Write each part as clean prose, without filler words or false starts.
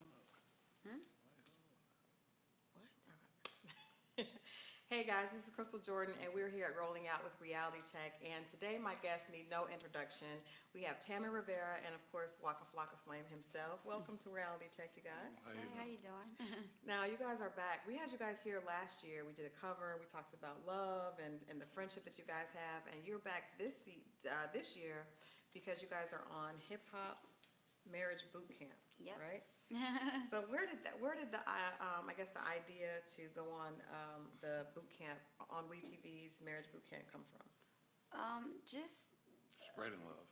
Hmm? What? Hey guys, this is Crystal Jordan, and we're here at Rolling Out with Reality Check. And today, my guests need no introduction. We have Tammy Rivera and, of course, Waka Flocka Flame himself. Welcome to Reality Check, you guys. Hey, how you doing? Now, you guys are back. We had you guys here last year. We did a cover. We talked about love and the friendship that you guys have. And you're back this year because you guys are on Hip Hop Marriage Boot Camp, Yep. right? So where did the I guess the idea to go on the boot camp on WeTV's Marriage Boot Camp come from? Just Spreading love.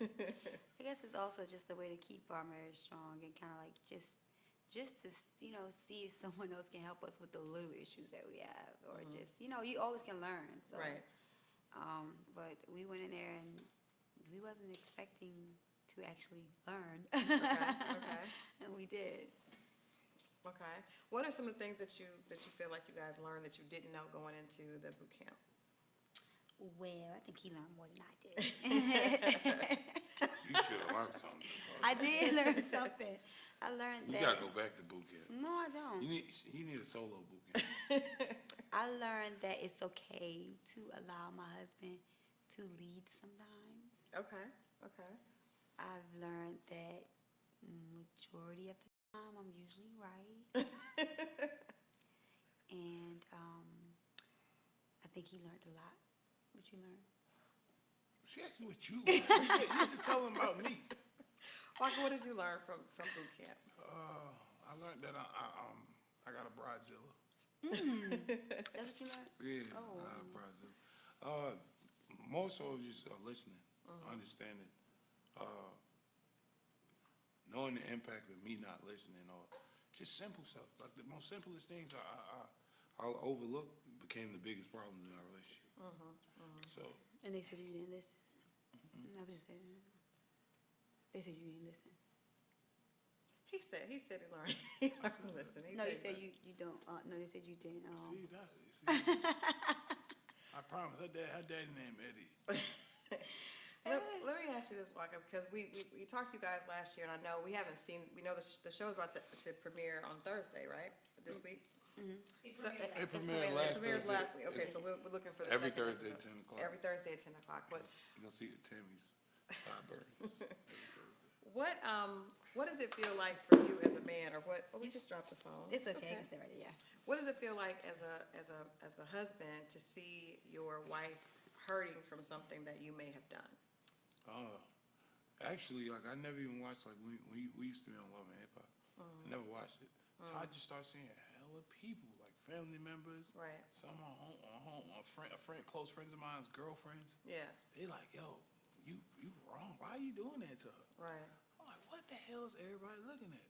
I guess it's also just a way to keep our marriage strong and kind of like just to see if someone else can help us with the little issues that we have, or just you always can learn. So, Right. But we went in there and we wasn't expecting to actually learn. Okay. And we did. Okay. What are some of the things that you feel like you guys learned that you didn't know going into the boot camp? Well, I think he learned more than I did. You should have learned something. I did learn something. I learned You that. gotta go back to boot camp. No, I don't. You need a solo boot camp. I learned that it's okay to allow my husband to lead sometimes. Okay. Okay. I've learned that majority of the time I'm usually right. And I think he learned a lot. What you learned? She asked you what you learned. You just tell him about me. Waka, what did you learn from boot camp? I learned that I got a bridezilla. That's what you learned? Yeah, Oh. I got a bridezilla. More so just listening, understanding, knowing the impact of me not listening, or just simple stuff. Like the most simplest things I'll overlook became the biggest problem in our relationship. So And they said you didn't listen. I was just saying. They said you didn't listen. He said he learned. He learned to listen. No, you said learned. you don't. No, they said you didn't. see that. I promise. Her daddy named Eddie. Let me ask you this, Waka, because we talked to you guys last year, and I know we haven't seen. We know the show's about to premiere on Thursday, right? This week. So, It premiered last premieres Thursday. last week. Okay, so we're looking for the Every second Thursday at episode. 10 o'clock. Every Thursday at 10 o'clock. You're gonna see Tammy's sideburns every Thursday. What does it feel like for you as a man, or what? Oh, we just dropped the phone. It's okay. I can stay right there. Yeah. What does it feel like as a husband to see your wife hurting from something that you may have done? Actually, like I never even watched like we used to be on Love and Hip Hop. I never watched it. So I just started seeing hella people, like family members. Right. Some close friends of mine's girlfriends. Yeah. They like, yo, you wrong. Why are you doing that to her? Right. I'm like, what the hell is everybody looking at?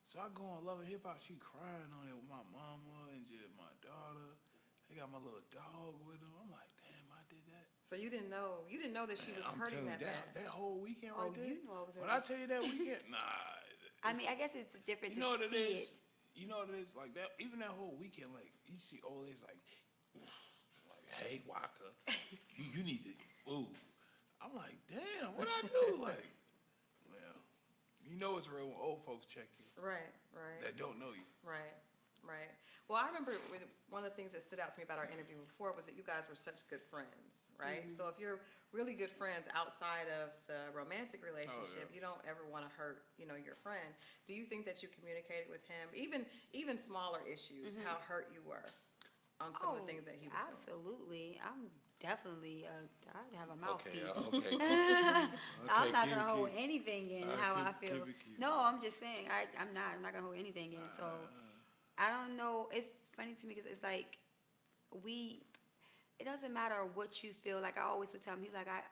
So I go on Love and Hip Hop. She crying on it with my mama and just my daughter. They got my little dog with them. I'm like, damn, I did that. So you didn't know that she was I'm hurting telling you, that bad. that whole weekend Oh, right there. you know I was When I tell you that weekend, nah. I mean, I guess it's different You know what to it see is? You know what it is? Like that, even that whole weekend, like you see old ladies like hey Waka, you need to move. I'm like, damn, what I do? Like, well, you know it's real when old folks check you Right. that don't know you. Right. Well, I remember one of the things that stood out to me about our interview before was that you guys were such good friends, right? So if you're really good friends outside of the romantic relationship, you don't ever want to hurt, your friend. Do you think that you communicated with him, even smaller issues, how hurt you were on some of the things that he was doing? Absolutely. I'm definitely. I have a mouthpiece. Okay. I'm not keep gonna it hold cute. anything in All right, how I keep feel. it cute. No, I'm just saying. I'm not gonna hold anything in. So I don't know. It's funny to me because it's like it doesn't matter what you feel. Like I always would tell him,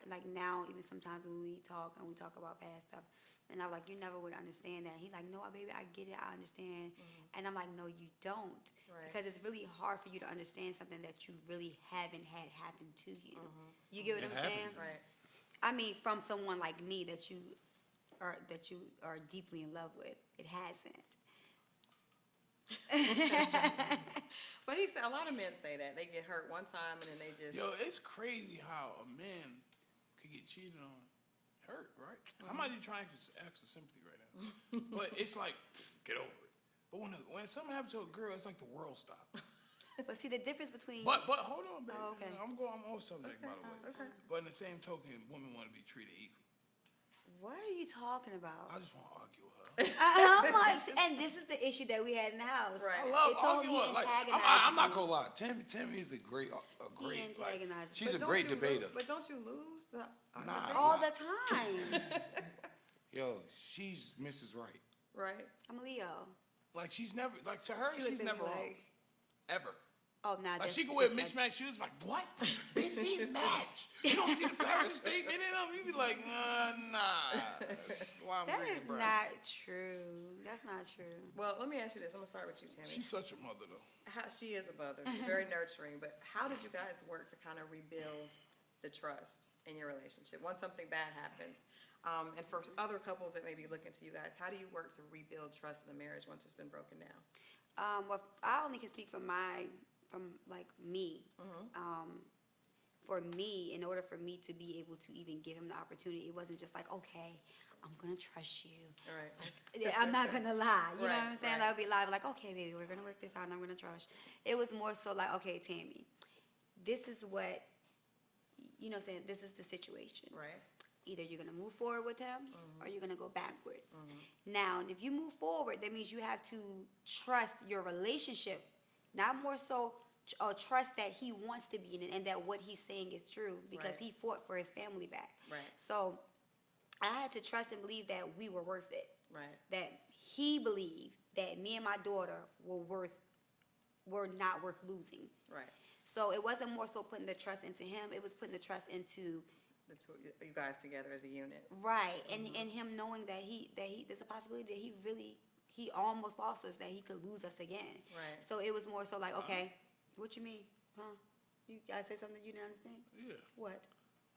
like now, even sometimes when we talk about past stuff, and I'm like, you never would understand that. He's like, no, baby, I get it, I understand. And I'm like, no, you don't, Right. because it's really hard for you to understand something that you really haven't had happen to you. You get what It I'm saying? happens. Right. I mean, from someone like me that you are deeply in love with, it hasn't. But he said a lot of men say that they get hurt one time and then they just. Yo, it's crazy how a man could get cheated on, hurt, right? I might be trying to ask for sympathy right now, but it's like get over it. But when something happens to a girl, it's like the world stops. But see, the difference between... But hold on, baby. Oh, okay. I'm on subject, by the way. Okay. But in the same token, women want to be treated equal. What are you talking about? I just want to argue with her. I'm like, and this is the issue that we had in the house. Right. I love It told arguing. me Like, antagonizes I'm not you. gonna lie. Tammy is a great, like, antagonizes she's me. a great debater. But don't you lose the Nah. debate? All the time. Yo, she's Mrs. Right. Right. I'm a Leo. Like she's never, like to her, She looked she's at me never wrong, like- ever. Oh, nah. Like that's she could wear just mismatched shoes. Like what? Bitch, these match. You don't see the fashion statement in them. You be like, nah. Why I'm That bringing is Brian. not true. That's not true. Well, let me ask you this. I'm gonna start with you, Tammy. She's such a mother though. She is a mother. She's very nurturing. But how did you guys work to kind of rebuild the trust in your relationship once something bad happens? And for other couples that may be looking to you guys, how do you work to rebuild trust in the marriage once it's been broken down? Well, I only can speak from like me. For me, in order for me to be able to even give him the opportunity, it wasn't just like, okay, I'm gonna trust you. All right. I'm not gonna lie. You know Right, what I'm saying? right. I would be live like, okay, baby, we're gonna work this out and I'm gonna trust. It was more so like, okay, Tammy, this is what, you know what I'm saying, this is the situation. Right. Either you're gonna move forward with him or you're gonna go backwards. Now, if you move forward, that means you have to trust your relationship, not more so trust that he wants to be in it and that what he's saying is true because Right. he fought for his family back. Right. So I had to trust and believe that we were worth it. Right. That he believed that me and my daughter were not worth losing. Right. So it wasn't more so putting the trust into him, it was putting the trust into The two, you guys together as a unit. right, and him knowing that there's a possibility that he almost lost us, that he could lose us again. Right. So it was more so like, okay, what you mean? Huh? You guys say something you didn't understand? Yeah. What?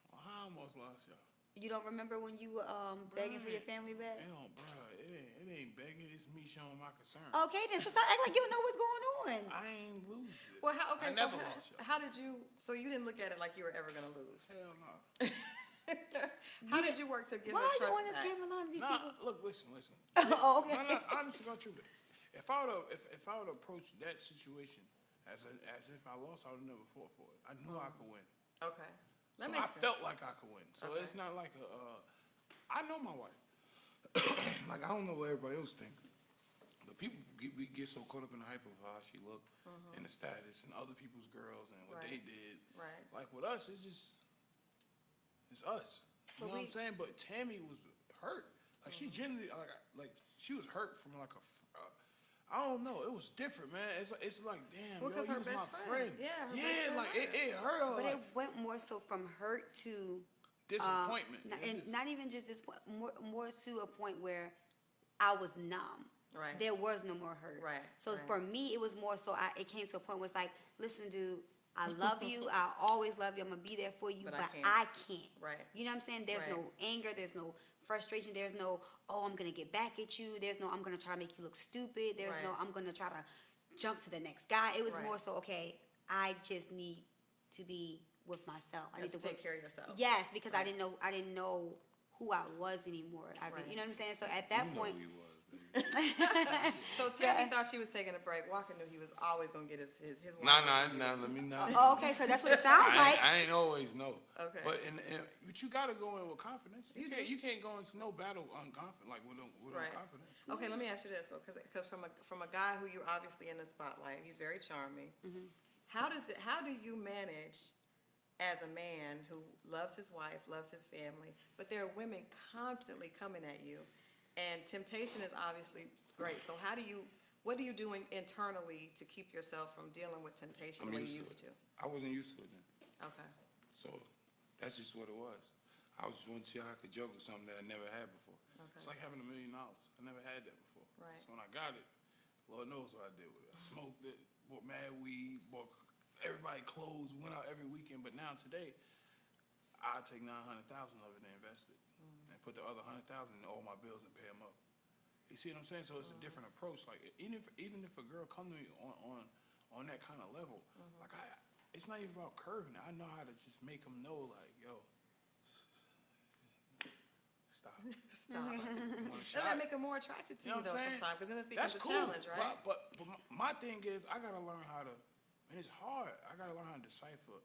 Well, I almost lost y'all. You don't remember when you were begging for your family back? Hell, bro, it ain't begging. It's me showing my concern. Okay, then so stop acting like you don't know what's going on. I ain't losing it. Well, I okay, so never lost y'all. how did you, so you didn't look at it like you were ever gonna lose? Hell no. How did you work to get Why the are you trust on this back? camera line with these Nah, people? look, listen. Oh, okay. No, honestly, got truth. If I would approach that situation as if I lost, I would have never fought for it. I knew I could win. Okay. So That I makes sense. felt like I could win. So Okay. it's not like I know my wife. Like I don't know what everybody else think, but we get so caught up in the hype of how she looked and the status and other people's girls and what they Right. did. Right. Like with us, it's us. You But know what I'm saying? But Tammy was hurt. Like she genuinely, like she was hurt from like I don't know. It was different, man. It's like damn, Well, yo, 'cause you her was best my friend. friend. Yeah, her best Yeah, friend like hurt. it hurt her. But Like, it went more so from hurt to disappointment. and not even just this point, more to a point where I was numb. Right. There was no more hurt. Right, So right. for me, it was more so it came to a point where it's like, listen, dude, I love you. I always love you. I'm gonna be there for you, But but I I can't. Right. You know what I'm saying? There's Right. no anger. There's no frustration. There's no, oh, I'm gonna get back at you. There's no, I'm gonna try to make you look stupid. There's no, Right. I'm gonna try to jump to the next guy. It was Right. more so, okay, I just need to be with myself. I You need have to to take care of yourself. Yes, because Right. I didn't know who I was anymore. Right. You know what I'm saying? So at that you know point, who he was, baby. So Tammy thought she was taking a break. Walker knew he was always gonna get his Nah, wine. let me not. oh, okay, so that's what it sounds like. I ain't always know. Okay. But but you gotta go in with confidence. You You can't go into no battle unconfident, like with Right. confidence. Okay, let me ask you this though, because from a guy who you're obviously in the spotlight, he's very charming. Mm-hmm. How do you manage as a man who loves his wife, loves his family, but there are women constantly coming at you, and temptation is obviously great. So what are you doing internally to keep yourself from dealing with temptation I'm the way used you to used to? it. I wasn't used to it then. Okay. So that's just what it was. I was just wanting to see how I could joke with something that I never had before. Okay. It's like having $1 million. I never had that before. Right. So when I got it, Lord knows what I did with it. I smoked it, bought mad weed, bought everybody clothes, went out every weekend. But now today, I take $900,000 of it and invest it, and put the other $100,000 in all my bills and pay them up. You see what I'm saying? So it's a different approach. Like even if a girl come to me on that kind of level, like it's not even about curving it. I know how to just make them know, like, yo, stop. Stop. Want a Doesn't shot? that make it more attractive to You know you what though I'm saying? sometimes? Because then it That's becomes a cool. challenge, right? But my thing is, I gotta learn how to, and it's hard. I gotta learn how to decipher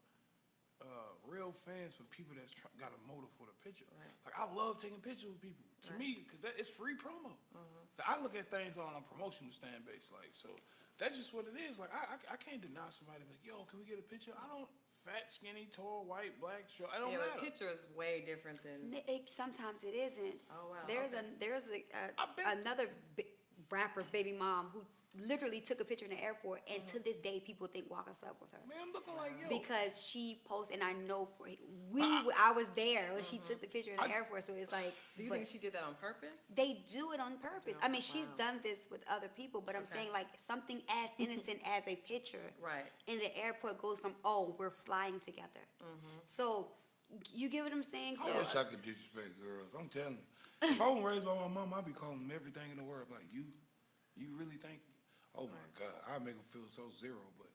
real fans from people that's got a motive for the picture. Right. Like I love taking pictures with people. To Right. me, because it's free promo. I look at things on a promotional stand base, like so. That's just what it is. Like I can't deny somebody like, yo, can we get a picture? I don't fat, skinny, tall, white, black, short. I don't Yeah, matter. the picture is way different than. Sometimes it isn't. Oh, wow, There's okay. I bet- another rapper's baby mom who literally took a picture in the airport, and to this day, people think Walker slept with her. Man, I'm looking like yo. Because she posted, and I know But I was there when she took the picture in the airport, so it's like. Do you but think she did that on purpose? they do it on purpose. I mean, she's Wow. done this with other people, but I'm Okay. saying like something as innocent as a picture Right. in the airport goes from, oh, we're flying together. So you get what I'm saying? I So wish I could disrespect girls. I'm telling you. If I was raised by my mom, I'd be calling them everything in the world. Like, you really think? Oh, my God. I'd make them feel so zero, but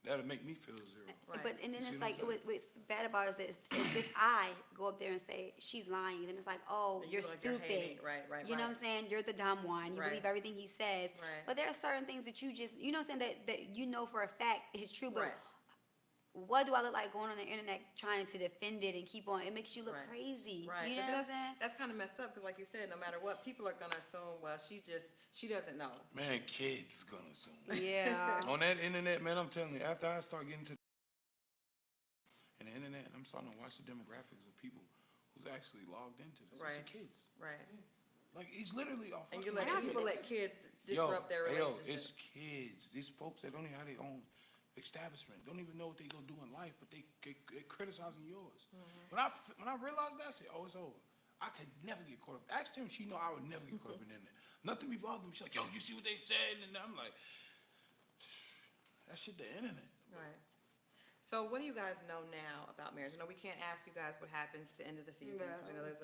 that'll make me feel zero. Right. But and then You see it's what like I'm saying? what's bad about it is if I go up there and say she's lying, then it's like, oh, Then you you're feel like you're stupid. hating. Right, right, You know what I'm saying? You're the dumb one. You Right. believe everything he says. Right. But there are certain things that you just, you know what I'm saying, that you know for a fact is true. But Right. what do I look like going on the internet trying to defend it and keep on? It makes you look Right. crazy. Right. You know But what I'm saying? that's kind of messed up because, like you said, no matter what, people are gonna assume, well, she doesn't know. Man, kids gonna assume. Yeah. On that internet, man, I'm telling you, after I start getting to the internet, I'm starting to watch the demographics of people who's actually logged into this. It's Right. the kids. Right. Like, he's literally off. And you Like, let people let kids disrupt their Yo, relationship. it's kids. These folks that don't even have their own establishment, don't even know what they gonna do in life, but they criticizing yours. When I realized that, I said, oh, it's over. I could never get caught up. Ask Tim, she know I would never get caught up in that. Nothing be bothering me. She's like, yo, you see what they said? And I'm like, that shit the internet. Right. So what do you guys know now about marriage? I know we can't ask you guys what happens at the end of the season, because we know there's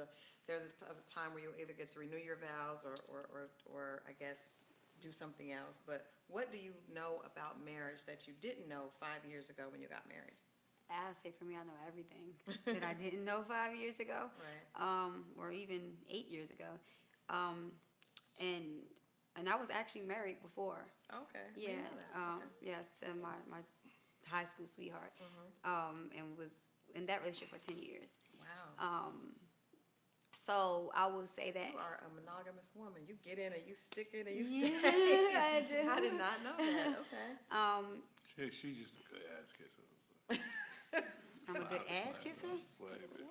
a time where you'll either get to renew your vows or I guess do something else. But what do you know about marriage that you didn't know 5 years ago when you got married? I say for me, I know everything that I didn't know 5 years ago. Right. Or even 8 years ago. And I was actually married before. Okay. we Yeah, know that. Okay. yes, to my high school sweetheart. And was in that relationship for 10 years. Wow. So I will say that. You are a monogamous woman. You get in and you stick it and you Yeah, stay. I do. I did not know that. Okay. She's just a good ass kisser. I'm a good ass kisser. Whatever.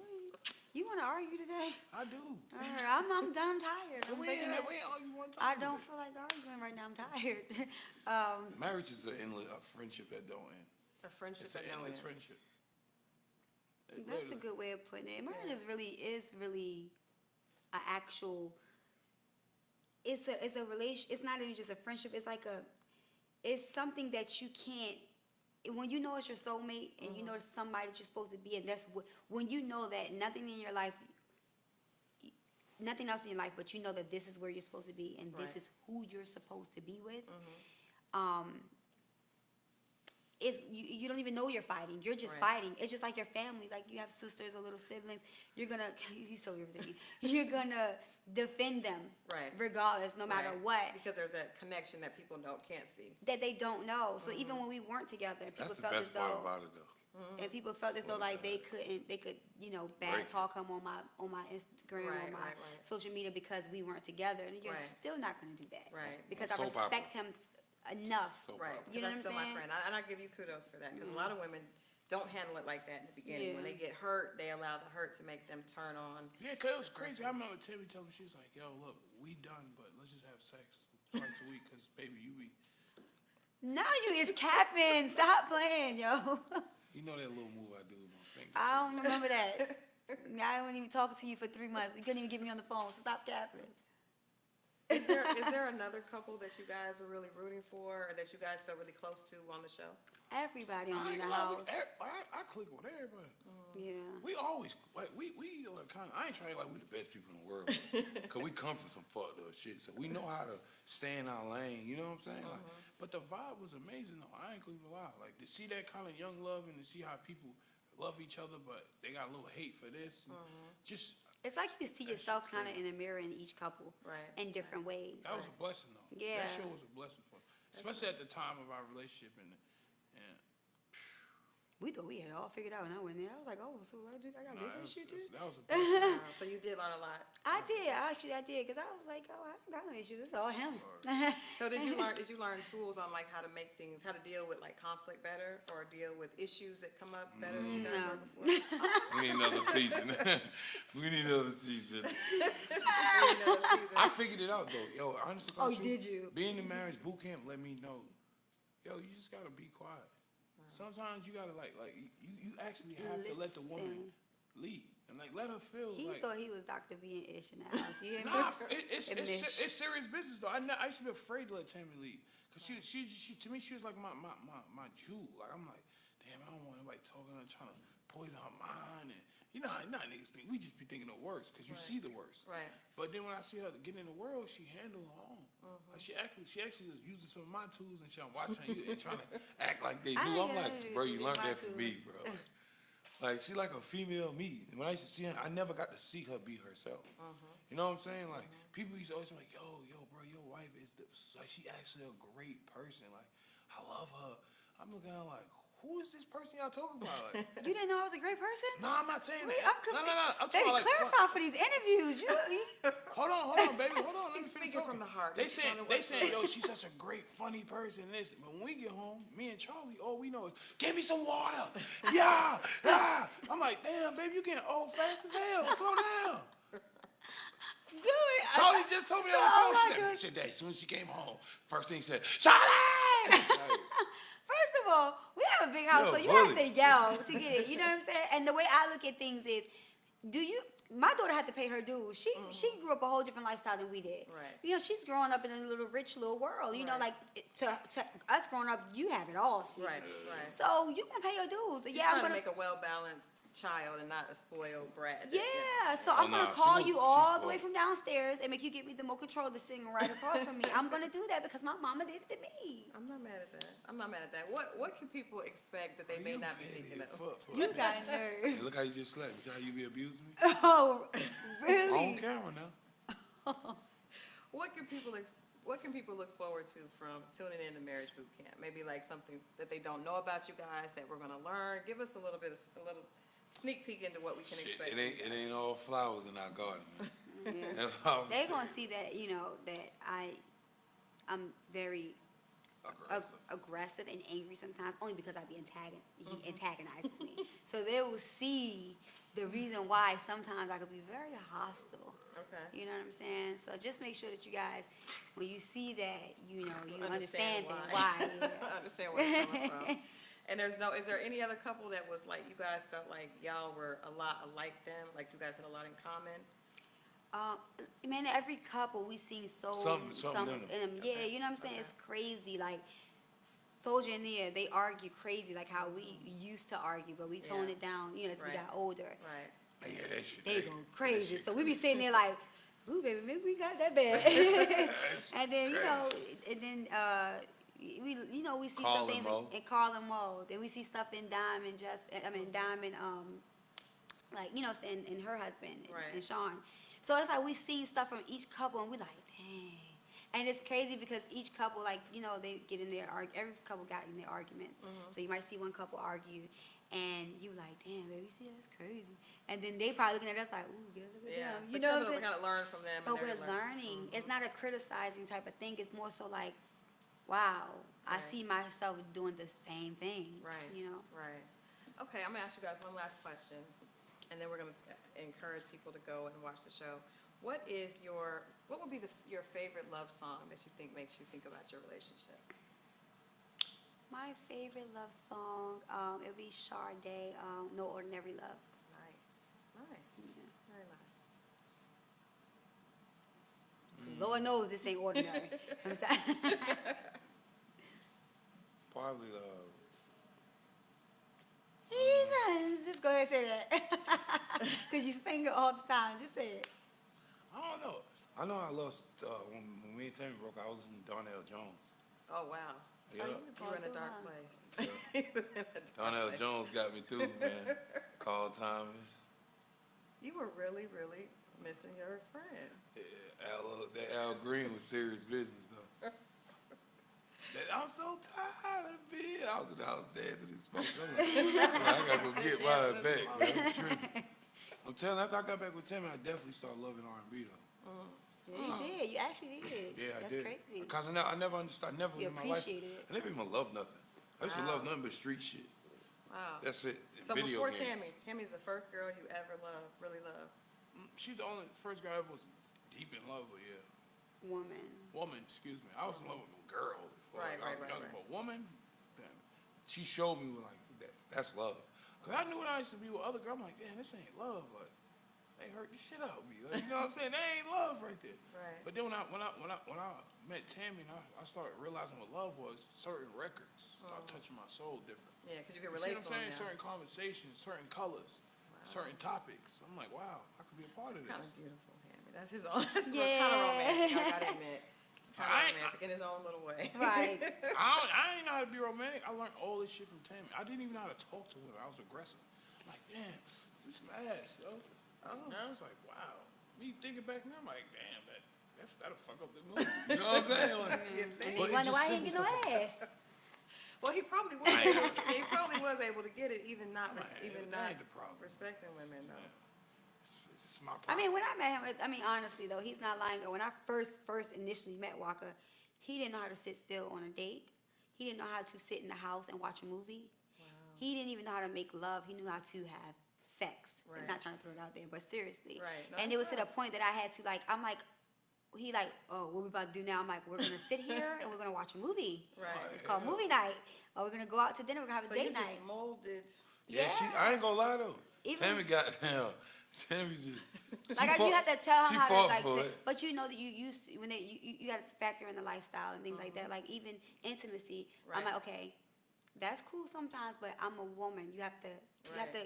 You want to argue today? I do. All right, I'm done. I'm tired. I'm We breaking ain't up. argue one time. I don't feel like arguing right now. I'm tired. Marriage is a friendship that don't end. A friendship It's an that don't endless end. friendship. That's a good way of putting it. Marriage is really an actual. It's a relation. It's not even just a friendship. It's like it's something that you can't. When you know it's your soulmate and you know it's somebody that you're supposed to be, and that's when you know that nothing in your life, nothing else in your life, but you know that this is where you're supposed to be and this Right. is who you're supposed to be with. It's you don't even know you're fighting. You're just Right. fighting. It's just like your family. Like you have sisters or little siblings. You're gonna. He's so irritating. You're gonna defend them, Right. regardless, no matter Right. what. Because there's that connection that people can't see. That they don't know. So even when we weren't together, and people That's the felt as best part though, about it, though. and people felt as though like they could bad Break it. talk him on my Instagram or Right, my right, right. social media because we weren't together, and you're Right. still not gonna do that, Right. Because Well, I soap opera. respect him enough. Soap Right. opera. Because You know that's what still I'm my saying? friend. And I give you kudos for that because a lot of women don't handle it like that in the beginning. When Yeah. they get hurt, they allow the hurt to make them turn on. Yeah, cause it was crazy. I remember Timmy told me, she was like, "Yo, look, we done, but let's just have sex twice a week, cause baby, you be." Now you is capping. Stop playing, yo. You know that little move I do with my finger. I don't remember that. I wasn't even talking to you for 3 months. You couldn't even get me on the phone, so stop capping. Is there another couple that you guys were really rooting for or that you guys felt really close to on the show? Everybody on I in ain't the gonna lie, house. I click with everybody. Yeah. We always like we like kind of. I ain't trying like we the best people in the world, cause we come from some fucked up shit, so we know how to stay in our lane. You know what I'm saying? Like, but the vibe was amazing though. I ain't gonna even lie. Like to see that kind of young love and to see how people love each other, but they got a little hate for this. And just It's like you can see That yourself shit kind of crazy. in the mirror in each couple Right. in different ways. That was a blessing, though. Yeah. That show was a blessing for us, especially at the time of our relationship. And We thought we had it all figured out, and I went there. I was like, oh, so I got nah, this issue too? that was a blessing. So you did learn a lot. I did. Actually, I did. Because I was like, oh, I don't got no issues. It's all him. So did you learn tools on like how to make things, how to deal with like conflict better, or deal with issues that come up better than you guys No. were before? We need another season. We need another season. I figured it out, though. Yo, honestly, Oh, did you? Being in marriage boot camp let me know, yo, you just gotta be quiet. Sometimes you gotta you actually have to let the woman lead and let her feel He like. thought he was Dr. B and Ish in the house. You hear me? Nah, Mish. it's serious business though. I used to be afraid to let Tammy lead, cause she to me she was like my jewel. Like I'm like, damn, I don't want anybody talking to her, trying to poison her mind, and you know how niggas think. We just be thinking the worst, cause you see the worst. Right. But then when I see her get in the world, she handled her own. Like she actually was using some of my tools and shit. I'm watching you and trying to act like they do. I'm like, bro, you learned that from me, bro. Like she like a female me. And when I used to see her, I never got to see her be herself. You know what I'm saying? Like people used to always be like, yo, bro, your wife is like she actually a great person. Like I love her. I'm looking at her like, who is this person y'all talking about? Like, You didn't know I was a great person? no, I'm not saying Wait, that. I'm No. I'm Baby, talking about like. clarify for these interviews. Hold on, baby. Hold on. Let me He's finish speaking talking. from the heart. They He's saying, trying to work yo, she's such a great, funny person. Listen, but when we get home, me and Charlie, all we know is, give me some water. Yeah. I'm like, damn, baby, you getting old fast as hell. Slow down. Good. Charlie just told me So, on the phone. oh my She God. said, as soon as she came home, first thing she said, Charlie! Like, First of all, we have a big house, You're so a you have bully. to yell to get it. You know what I'm saying? And the way I look at things is, my daughter had to pay her dues. She grew up a whole different lifestyle than we did. Right. You know, she's growing up in a little rich little world. You know, Right. like to us growing up, you have it all. Sweetie. Right. So you can pay your dues. You're Yeah, I'm trying gonna. to make a well-balanced child and not a spoiled brat. Yeah, so I'm nah, gonna she call won't- you she's all the way spoiled. from downstairs and make you get me the mocha controller sitting right across from me. I'm gonna do that because my mama did it to me. I'm not mad at that. What can people expect that they may you not be petty thinking as of? fuck for You that. got Hey, nerve. look how you just slept. See how you be abusing me? Oh, On really? camera now. What can people look forward to from tuning in to Marriage Boot Camp? Maybe like something that they don't know about you guys that we're gonna learn. Give us a little sneak peek into what we can Shit, expect. it ain't all flowers in our garden, man. Yeah. That's all I'm They're saying. gonna see that, you know, that I'm very aggressive and angry sometimes, only because he antagonizes me. So they will see the reason why sometimes I could be very hostile. Okay. You know what I'm saying? So just make sure that you guys, when you see that, you know, you understand that why. I understand where you're coming from. And is there any other couple that was like, you guys felt like y'all were a lot alike them, like you guys had a lot in common? Man, every couple we seen Something in them. Yeah, you know what I'm saying? Okay. It's crazy. Like Soldier and Nia, they argue crazy, like how we used to argue, but we toned Yeah. it down, you know, as we Right. got older. Right. Yeah, that shit. They go that crazy. shit So we be sitting there like, ooh, baby, maybe we got that bad. And then, you know, we see Carl some and things Mo. in Carl and Mo. Then we see stuff in Diamond, like, you know, in her husband Right. and Sean. So it's like we see stuff from each couple and we like, dang. And it's crazy because each couple, like, you know, they get in their every couple got in their arguments. So you might see one couple argue and you like, damn, baby, you see that's crazy. And then they probably looking at us like, ooh, look at Yeah. them. But You know what I'm we saying? gotta learn from them. But and we're they're learning. It's not a criticizing type of thing. It's more so like, wow, I Right. see myself doing the same thing. Right. You know? Right. Okay, I'm gonna ask you guys one last question, and then we're gonna encourage people to go and watch the show. What would be your favorite love song that you think makes you think about your relationship? My favorite love song, it would be Sade, No Ordinary Love. Nice. Yeah. Very nice. Lord knows this ain't ordinary. I'm sorry. Probably Jesus, just go ahead and say that. Because you sing it all the time. Just say it. I don't know. I know I lost when me and Tammy broke. I was in Darnell Jones. Oh wow. Yeah. You were in a dark Huh? place. He was in a dark Darnell place. Jones got me through, man. Carl Thomas. You were really, really missing your friend. Yeah, that Al Green was serious business though. I'm so tired of being. I was in the house dancing and smoking. I'm like, I gotta go get mine back, man. I'm tripping. I'm telling you, after I got back with Tammy, I definitely started loving R&B though. Yeah, you did. You actually did. Yeah, I That's did. crazy. Because I never understood. I never You in my life. appreciated it. I never even loved nothing. I used to love nothing but street shit. Wow. That's it. So Video before games. Tammy's the first girl you ever loved, really loved. She's the only first girl I ever was deep in love with. Yeah. Woman, excuse me. I was in love with girls before. Right, I right, was right, younger, right. but woman, damn, she showed me like that's love. Cause I knew when I used to be with other girls, I'm like, man, this ain't love. Like, they hurt the shit out of me. Like, you know what I'm saying? That ain't love right there. Right. But then when I met Tammy, and I started realizing what love was, certain records started touching my soul different. Yeah, because you can You see relate what I'm to saying? them now. Certain conversations, certain colors, certain topics. I'm like, wow, I could be a part of Kind this. of beautiful, Tammy. That's his own. That's kind of Yeah. romantic. I gotta admit. It's kind of I- romantic in his own little way. Right. I ain't know how to be romantic. I learned all this shit from Tammy. I didn't even know how to talk to women. I was aggressive. I'm like, damn, do some ass, yo. Now it's like, wow. Me thinking back now, I'm like, damn, that'll fuck up the movie. You know what I'm saying? Like, And but you it's wonder just why he didn't get simple no stuff like ass. Well, he probably was. He probably was able to get it, even not Man, even that not ain't the problem. respecting women though. It's my problem. I mean, when I met him, honestly though, he's not lying. When I first initially met Walker, he didn't know how to sit still on a date. He didn't know how to sit in the house and watch a movie. He didn't even know how to make love. He knew how to have sex. Right. I'm not trying to throw it out there, but seriously. Right. No, And that's it was to the right. point that I had to I'm like, he like, oh, what we about to do now? I'm like, we're gonna sit here and we're gonna watch a movie. Right. It's called movie night. Or we're gonna go out to dinner. We're gonna have a So you date night. just molded. Yeah, Yeah. I ain't gonna lie though. Even- Tammy got down. Tammy just. Like you have to tell she him how to fought like, for it. but you know that you used to when you got to factor in the lifestyle and things like that. Like even intimacy, I'm Right. like, okay, that's cool sometimes, but I'm a woman. You have to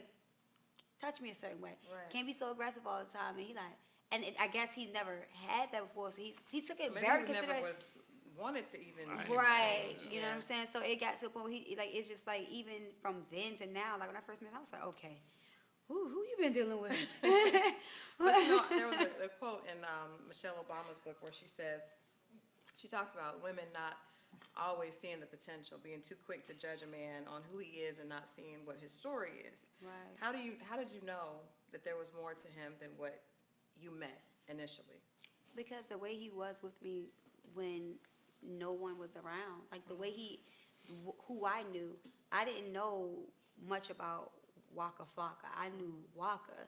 touch me a certain way. Right. Can't be so aggressive all the time. And he like, I guess he's never had that before, so he took it Maybe very he never considerate. wanted to even. Right, you know Yeah. what I'm saying? So it got to a point where he like it's just like even from then to now, like when I first met him, I was like, okay, who you been dealing with? But you know, there was a quote in Michelle Obama's book where she talks about women not always seeing the potential, being too quick to judge a man on who he is and not seeing what his story is. Right. How did you know that there was more to him than what you met initially? Because the way he was with me when no one was around, like the way who I knew, I didn't know much about Waka Flocka. I knew Waka,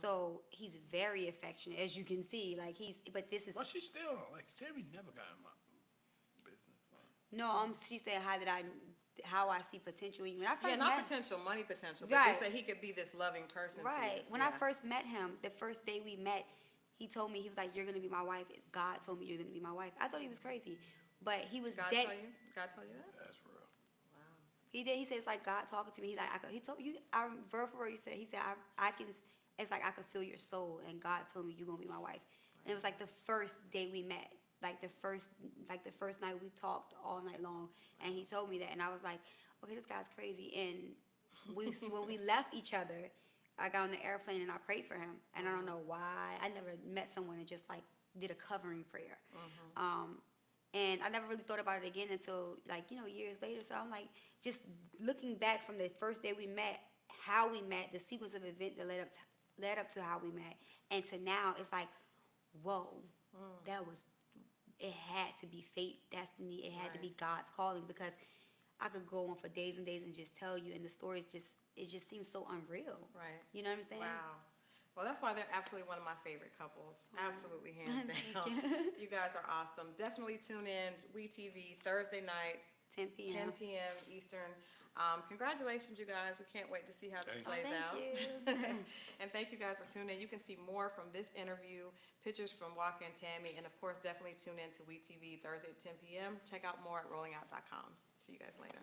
so he's very affectionate, as you can see. Like but this is But she still don't like Tammy. Never got in my business. no. She said how I see potential. When I first Yeah, not met potential, money potential, but Right. just that he could be this loving person. to right you. when I first met him, the first day we met, he told me he was like, "You're gonna be my wife." God told me you're gonna be my wife. I thought he was crazy, but he was God dead. tell you? God tell you that? That's real. Wow. He did. He said it's like God talking to me. He told you. I verb for word. You said. He said I can. It's like I could feel your soul, and God told me you're gonna be my wife. And it was like the first day we met, like the first night we talked all night long, and he told me that, and I was like, okay, this guy's crazy. And when we left each other, I got on the airplane and I prayed for him, and I don't know why. I never met someone and just like did a covering prayer. And I never really thought about it again until years later. So I'm like, just looking back from the first day we met, how we met, the sequence of events that led up to how we met, and to now, it's like, whoa, it had to be fate, destiny. It had to be God's calling, because I could go on for days and days and just tell you, and the stories it just seems so unreal. Right. You know what I'm saying? Wow. Well, that's why they're absolutely one of my favorite couples. Absolutely, hands Thank down. you. You guys are awesome. Definitely tune in to WeTV Thursday nights, 10 p.m. 10 p.m. Eastern. Congratulations, you guys. We can't wait to see how this Thank plays Thank out. you. And thank you guys for tuning in. You can see more from this interview, pictures from Waka and Tammy, and of course, definitely tune in to WeTV Thursday at 10 p.m. Check out more at rollingout.com. See you guys later.